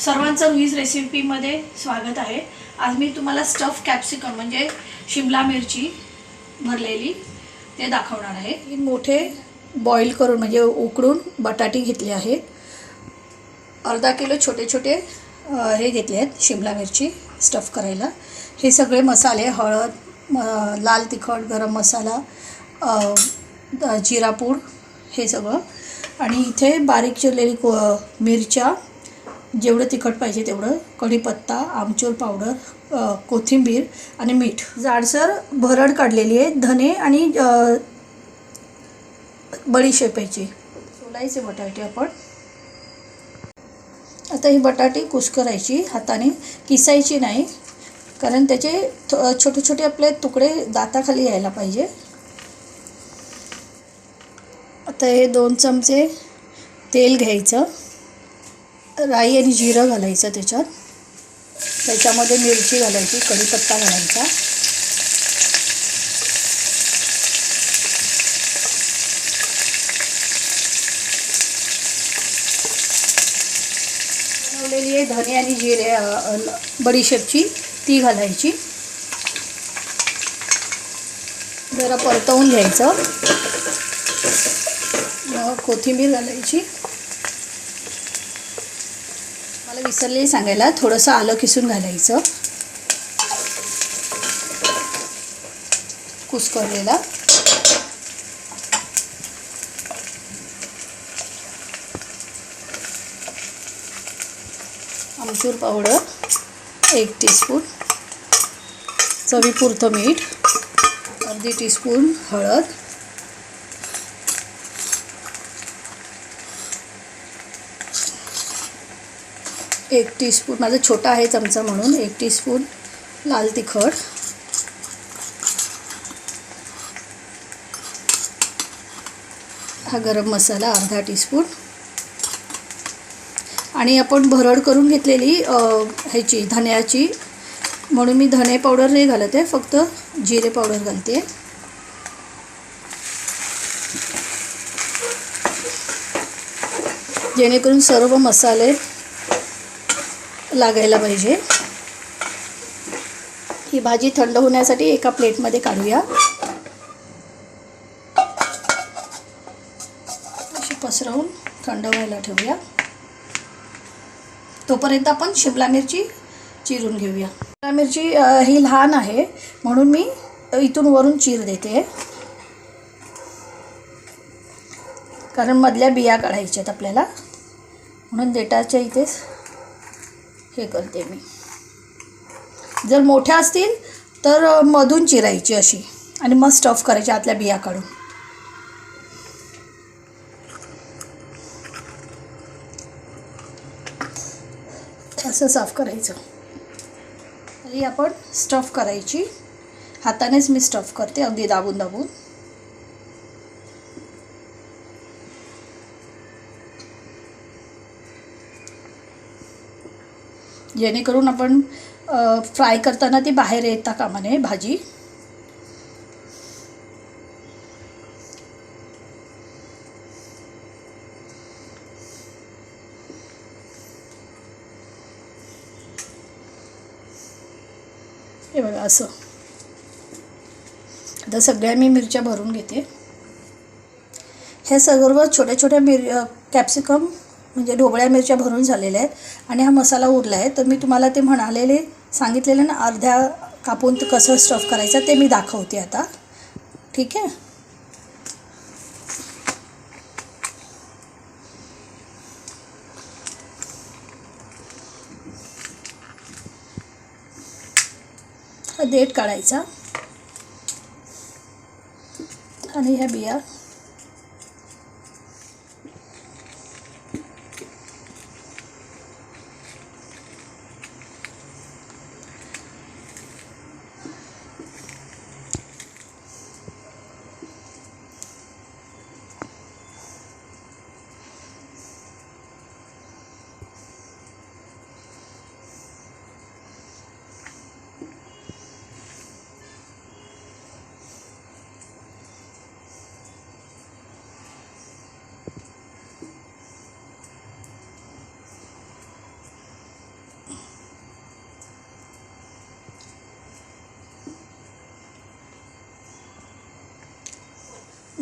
सर्वांचं रुईज रेसिपीमध्ये स्वागत आहे। आज मी तुम्हाला स्टफ कॅप्सिकम म्हणजे शिमला मिरची भरलेली ते दाखवणार आहे। हे मोठे बॉईल करून म्हणजे उकडून बटाटे घेतले आहेत। अर्धा किलो छोटे छोटे हे घेतले आहेत शिमला मिरची स्टफ करायला। हे सगळे मसाले हळद, लाल तिखट, गरम मसाला, जिरा पूड हे सगळं, आणि इथे बारीक चिरलेली मिरच्या, जेवढं तिखट पाहिजे तेवढं, कढीपत्ता, आमचूर पावडर, कोथिंबीर आणि मीठ। जाडसर भरड काढलेली आहे, धने आणि बडीशेपाची। सोलायचे बटाटे आपण आता ही बटाटे कुस्करायची, हाताने किसायची नाही, कारण त्याचे छोटे छोटे आपले तुकडे दाताखाली यायला पाहिजे। आता हे 2 चमचे तेल घ्यायचं, राई आणि जिरं घालायचं त्याच्यामध्ये मिरची घालायची, कढीपत्ता घालायचा, बनवलेली आहे धने आणि जिरे, बडीशेपची ती घालायची, जरा परतवून घ्यायचं, मग कोथिंबीर घालायची। मला विसरले सांगायला, थोडंसं आलं किसून घालायचं कुस्करलेला, आमचूर पावडर 1 टीस्पून, चवीपुरतं मीठ, अर्धी टीस्पून हळद, एक टीस्पून, माझा छोटा आहे चमचा म्हणून 1 टीस्पून लाल तिखट, हा गरम मसाला अर्धा टीस्पून, आणि आपण भरड करून घेतलेली ह्याची धन्याची, म्हणून मी धने पावडर नाही घालत आहे, फक्त जिरे पावडर घालते। जेणेकरून सर्व मसाले लागायला पाहिजे। ही भाजी थंड होण्यासाठी एका प्लेटमध्ये काढूया, अशी पसरवून थंड व्हायला ठेवूया। तोपर्यंत आपण शिमला मिरची चिरून घेऊया। शिमला मिरची ही लहान आहे म्हणून मी इथून वरून चीर देते, कारण मधल्या बिया काढायच्यात आपल्याला, म्हणून देठाच्या इथेच हे करते मी। जर मोठ्या असतील तर मधून चिरायची अशी, आणि मग स्टफ करायची आतल्या बिया काढून। असं साफ करायचं। तरी आपण स्टफ करायची, हातानेच मी स्टफ करते, अगदी दाबून दाबून। जेणेकरून आपण फ्राय करताना ती बाहेर येता कामा नये भाजी। हे बघा असं। आता सगळ्या मी मिरच्या भरून घेते। हे सर्व छोट्या छोट्या कॅप्सिकम म्हणजे ढोबळ्या मिरच्या भरून झालेल्या आहेत, आणि हा मसाला उरला आहे, तर मी तुम्हाला ते सांगितलेलं ना अर्ध्या कापून ते कसं स्टफ करायचं ते मी दाखवते आता, ठीक आहे। हा देठ काढायचा, आणि ह्या बिया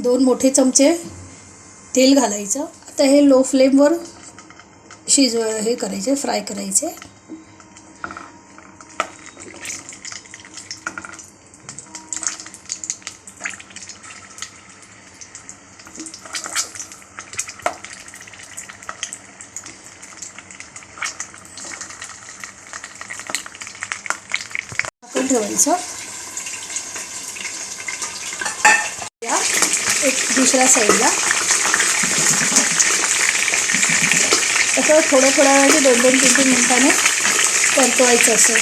2 मोठे चमचे तेल घालायचं. आता हे लो फ्लेमवर हे करायचे, फ्राय करायचे. झाकण ठेवायचं. या एक दुसऱ्या साईडला असं थोड्या वेळाने 2-2, 3-3 मिनिटाने परतवायचं असं.